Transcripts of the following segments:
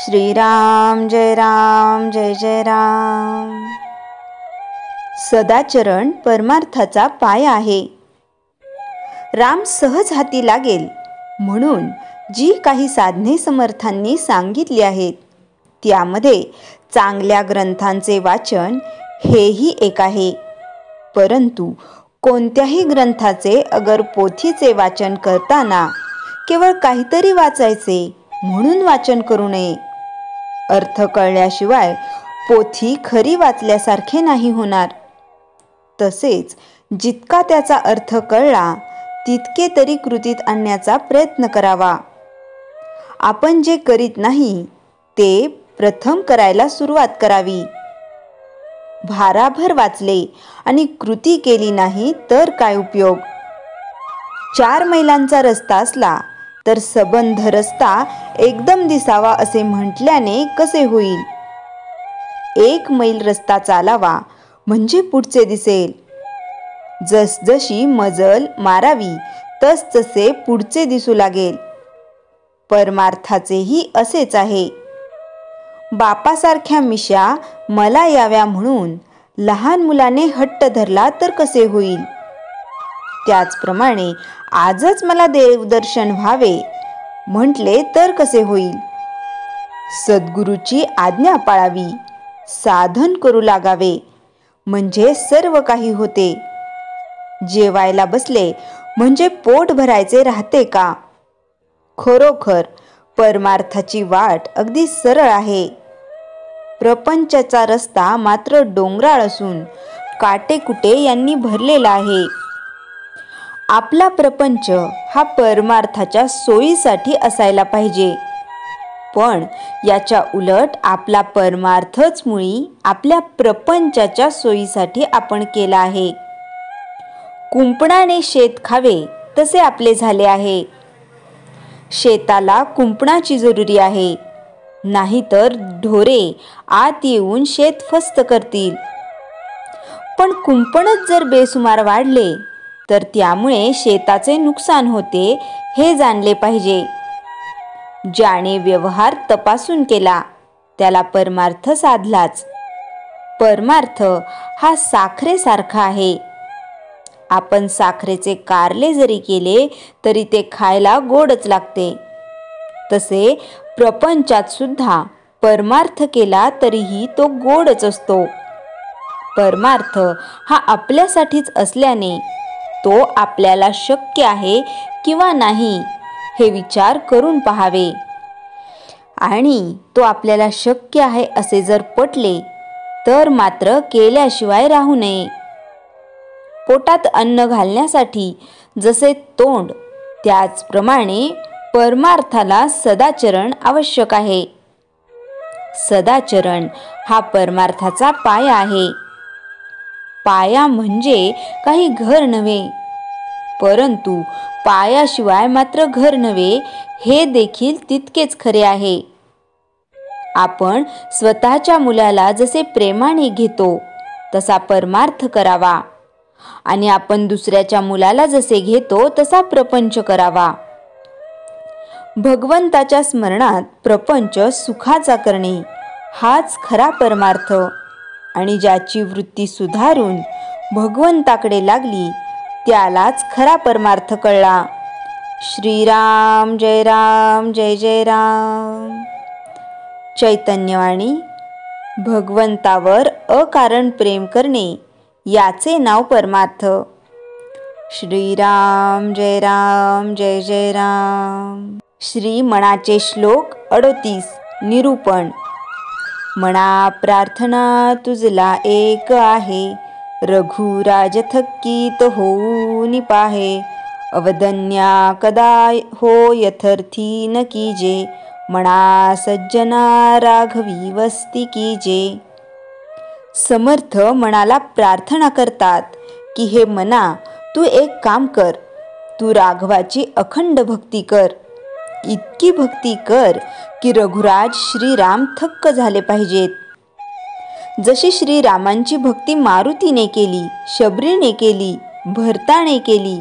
श्रीराम जय जय राम। सदाचरण परमार्थाचा पाया आहे। राम सहज हाती लागेल म्हणून जी काही साधने समर्थांनी सांगितली आहेत त्यामध्ये चांगल्या ग्रंथांचे वाचन हेही एक आहे। परंतु कोणत्याही ग्रंथाचे अगर पोथीचे वाचन करताना केवळ काहीतरी वाचायचे म्हणून वाचन करू नये। अर्थ कळल्याशिवाय पोथी खरी वाचल्यासारखे नाही होणार। तसेच जितका त्याचा अर्थ कळला तितके तरी कृतीत आणण्याचा प्रयत्न करावा। आपण जे करीत नाही ते प्रथम करायला सुरुवात करावी। भाराभर वाचले आणि कृती केली नाही तर काय उपयोग। 4 मैलांचा रस्ता असला तर सबंध रस्ता एकदम दिसावा असे म्हटल्याने कसे होईल। 1 मैल रस्ता चालावा म्हणजे पुढचे दिसेल। जसजशी मजल मारावी तसतसे पुढचे दिसू लागेल। परमार्थाचेही असेच आहे। बापासारख्या मिशा मला याव्या म्हणून लहान मुलाने हट्ट धरला तर कसे होईल। त्याचप्रमाणे आजच मला देवदर्शन व्हावे म्हटले तर कसे होईल। सद्गुरूची आज्ञा पाळावी, साधन करू लागावे म्हणजे सर्व काही होते। जेवायला बसले म्हणजे पोट भरायचे राहते का। खरोखर परमार्थाची वाट अगदी सरळ आहे। प्रपंचाचा रस्ता मात्र डोंगराळ असून काटेकुटे यांनी भरलेला आहे। आपला प्रपंच हा परमार्थाच्या सोयीसाठी असायला पाहिजे, पण याच्या उलट आपला परमार्थच मुळी आपल्या प्रपंचाच्या सोयीसाठी आपण केला आहे। कुंपणाने शेत खावे तसे आपले झाले आहे। शेताला कुंपणाची जरुरी आहे, नाहीतर ढोरे आत येऊन शेत फस्त करतील। पण कुंपणच जर बेसुमार वाढले तर त्यामुळे शेताचे नुकसान होते हे जाणले पाहिजे। ज्याने व्यवहार तपासून केला त्याला परमार्थ साधलाच। परमार्थ हा साखरेसारखा आहे। आपण साखरेचे कारले जरी केले तरी ते खायला गोडच लागते। तसे प्रपंचात सुद्धा परमार्थ केला तरीही तो गोडच असतो। परमार्थ हा आपल्यासाठीच असल्याने तो आपल्याला शक्य आहे किंवा नाही हे विचार करून पाहावे, आणि तो आपल्याला शक्य आहे असे जर पटले तर मात्र केल्याशिवाय राहू नये। पोटात अन्न घालण्यासाठी जसे तोंड त्याचप्रमाणे परमार्थाला सदाचरण आवश्यक आहे। सदाचरण हा परमार्थाचा पाया आहे। पाया म्हणजे काही घर नव्हे, परंतु पायाशिवाय मात्र घर नव्हे हे देखील तितकेच खरे आहे। आपण स्वतःच्या मुलाला जसे प्रेमाने घेतो तसा परमार्थ करावा, आणि आपण दुसऱ्याच्या मुलाला जसे घेतो तसा प्रपंच करावा। भगवंताच्या स्मरणात प्रपंच सुखाचा करणे हाच खरा परमार्थ, आणि ज्याची वृत्ती सुधारून भगवंताकडे लागली त्यालाच खरा परमार्थ कळला। श्रीराम जय जय राम। चैतन्यवाणी। भगवंतावर अकारण प्रेम करणे याचे नाव परमार्थ। श्रीराम जय जय राम। श्री मनाचे श्लोक 38 निरूपण। मना प्रार्थना तुझला एक आहे, रघुराज थकीत होऊन पाहे। अवदन्या कदा हो यथर्थी न कीजे, मना सज्जना राघवी वस्ती कीजे। समर्थ मनाला प्रार्थना करतात की हे मना तू एक काम कर, तू राघवाची अखंड भक्ती कर। इतकी भक्ती कर की रघुराज श्रीराम थक्क झाले पाहिजेत। जशी श्रीरामांची भक्ती मारुतीने केली, शबरीने केली, भरताने केली,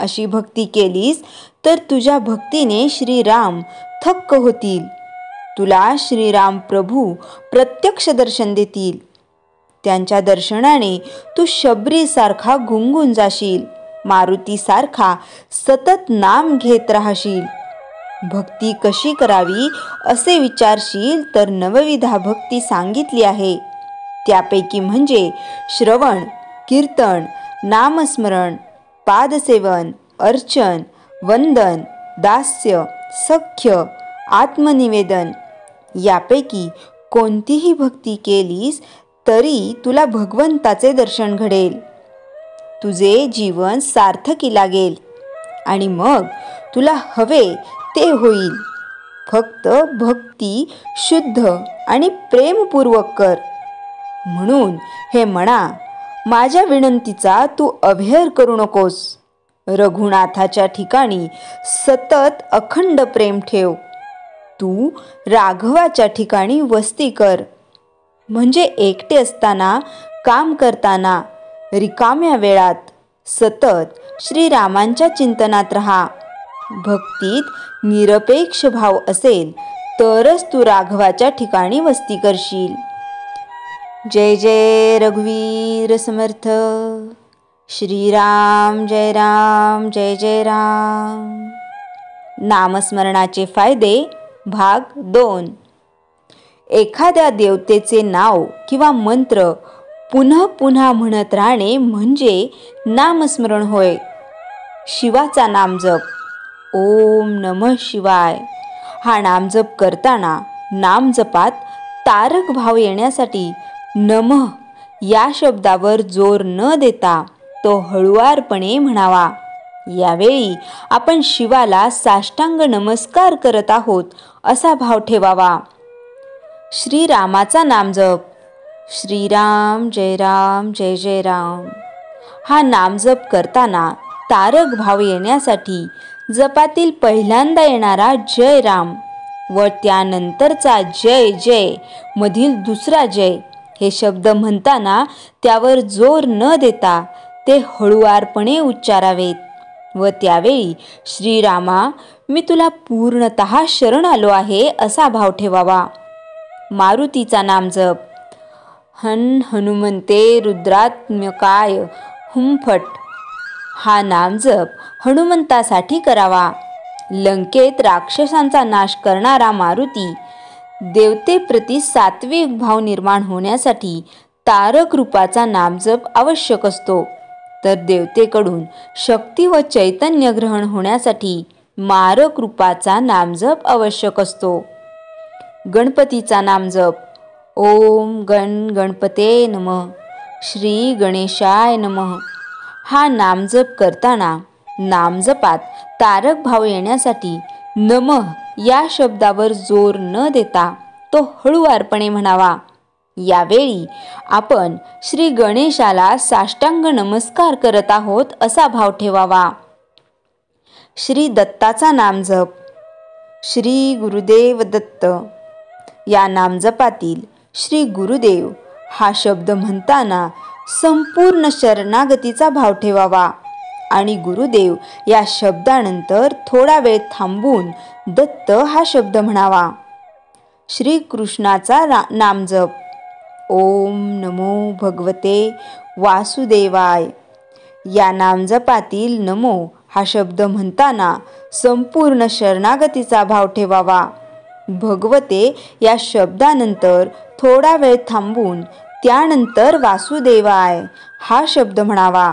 अशी भक्ती केलीस तर तुझ्या भक्तीने श्रीराम थक्क होतील। तुला श्रीराम प्रभू प्रत्यक्ष दर्शन देतील. त्यांच्या दर्शनाने तू शबरीसारखा गुंगून जाशील, मारुतीसारखा सतत नाम घेत राहशील. भक्ती कशी करावी असे विचारशील तर नवविधा भक्ती सांगितली आहे. त्यापैकी म्हणजे श्रवण, कीर्तन, नामस्मरण, पादसेवन, अर्चन, वंदन, दास्य, सख्य, आत्मनिवेदन यापैकी कोणतीही भक्ती केलीस तरी तुला भगवंताचे दर्शन घडेल. तुझे जीवन सार्थकी लागेल आणि मग तुला हवे ते होईल. फक्त भक्ती शुद्ध आणि प्रेमपूर्वक कर. म्हणून हे म्हणा, माझ्या विनंतीचा तू अव्हेर करू नकोस. रघुनाथाच्या ठिकाणी सतत अखंड प्रेम ठेव. तू राघवाच्या ठिकाणी वस्ती कर. म्हणजे एकटे असताना, काम करताना, रिकाम्या वेळात सतत श्रीरामांच्या चिंतनात राहा. भक्तीत निरपेक्ष भाव असेल तरच तू राघवाच्या ठिकाणी वस्ती करशील. जय जय रघुवीर समर्थ. श्रीराम जय राम जय जय राम. नामस्मरणाचे फायदे भाग 2. एखाद्या देवतेचे नाव किंवा मंत्र पुन्हा पुन्हा म्हणत राहणे म्हणजे नामस्मरण होय. शिवाचा नामजप ओम नमः शिवाय हा नामजप करताना नामजपात तारक भाव येण्यासाठी नमः या शब्दावर जोर न देता तो हळुवारपणे म्हणावा. यावेळी आपण शिवाला साष्टांग नमस्कार करत आहोत असा भाव ठेवावा. श्रीरामाचा नामजप श्रीराम जय जय राम हा नामजप करताना तारक भाव येण्यासाठी जपातील पहिल्यांदा येणारा जय राम व त्यानंतरचा जय जय मधील दुसरा जय हे शब्द म्हणताना त्यावर जोर न देता ते हळुवारपणे उच्चारावेत व त्यावेळी श्रीरामा मी तुला पूर्णतः शरण आलो आहे असा भाव ठेवावा. मारुतीचा नामजप हन हनुमंते रुद्रात्मकाय हुंफट हा नामजप हनुमंतासाठी करावा. लंकेत राक्षसांचा नाश करणारा मारुती देवतेप्रती सात्विक भाव निर्माण होण्यासाठी तारक रूपाचा नामजप आवश्यक असतो, तर देवतेकडून शक्ती व चैतन्य ग्रहण होण्यासाठी मारक रूपाचा नामजप आवश्यक असतो. गणपतीचा नामजप ओम गणपते नमः श्री गणेशाय नमः हा नामजप करताना नामजपात तारक भाव येण्यासाठी नमः या शब्दावर जोर न देता तो हळुवारपणे म्हणावा. यावेळी आपण श्री गणेशाला साष्टांग नमस्कार करत आहोत असा भाव ठेवावा. श्री दत्ताचा नामजप श्री गुरुदेव दत्त या नामजपातील श्री गुरुदेव हा शब्द म्हणताना संपूर्ण शरणागतीचा भाव ठेवावा आणि गुरुदेव या शब्दानंतर थोडा वेळ थांबून दत्त हा शब्द म्हणावा. श्री कृष्णाचा नामजप ओम नमो भगवते वासुदेवाय या नामजपातील नमो हा शब्द म्हणताना संपूर्ण शरणागतीचा भाव ठेवावा. भगवते या शब्दानंतर थोडा वेळ थांबून त्यानंतर वासुदेवाय हा शब्द म्हणावा.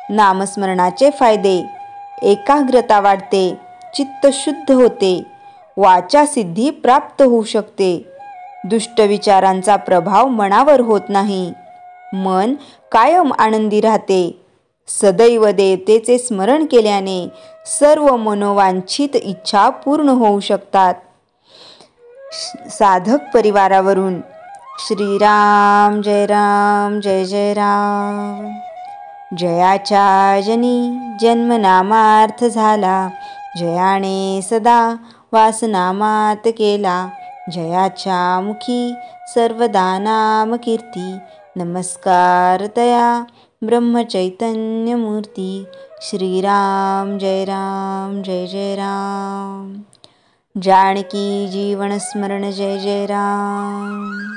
नामस्मरणाचे फायदे एकाग्रता वाढते, चित्त शुद्ध होते, वाचा सिद्धी प्राप्त होऊ शकते, दुष्ट विचारांचा प्रभाव मनावर होत नाही, मन कायम आनंदी राहते, सदैव देवतेचे स्मरण केल्याने सर्व मनोवांछित इच्छा पूर्ण होऊ शकतात. साधक परिवारावरून श्रीराम जय जय राम. जयाच्या जनी जन्मनामार्थ झाला, जयाने सदा वासनामात केला, जयाच्या मुखी सर्वदा नाम कीर्ती, नमस्कार तया ब्रह्मचैतन्य मूर्ती. श्रीराम जय जय राम. जानकी जीवन स्मरण जय जय राम।